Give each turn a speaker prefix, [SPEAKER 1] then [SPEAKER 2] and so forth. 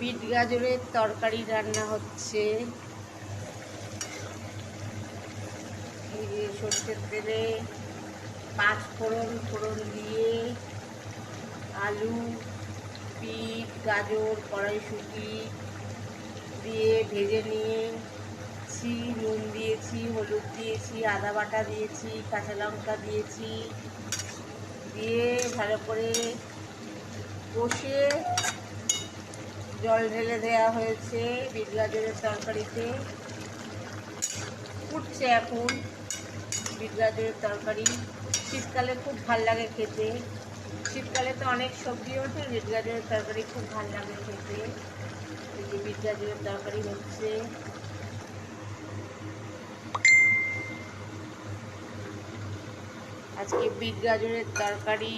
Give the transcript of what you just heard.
[SPEAKER 1] Bit গাজরের তরকারি রান্না হচ্ছে। এই যে সর্ষের তেলে 5 ফোড়ন দিয়ে আলু, বিট, গাজর, কড়াইশুঁটি দিয়ে ভেজে নিয়েছি। নুন দিয়েছি, হলুদ দিয়েছি, আদা বাটা দিয়েছি, কাঁচা লঙ্কা দিয়েছি, দিয়ে ভালো করে কষে জল ঢেলে দেওয়া হয়েছে বিট গাজরের তরকারিতে। ফুটছে এখন বিট গাজরের তরকারি। শীতকালে খুব ভাল লাগে খেতে। শীতকালে তো অনেক সবজি ওঠে, বিট গাজরের তরকারি খুব ভাল লাগে খেতে। এই যে বিট গাজরের তরকারি হচ্ছে। আজকে বিট গাজরের তরকারি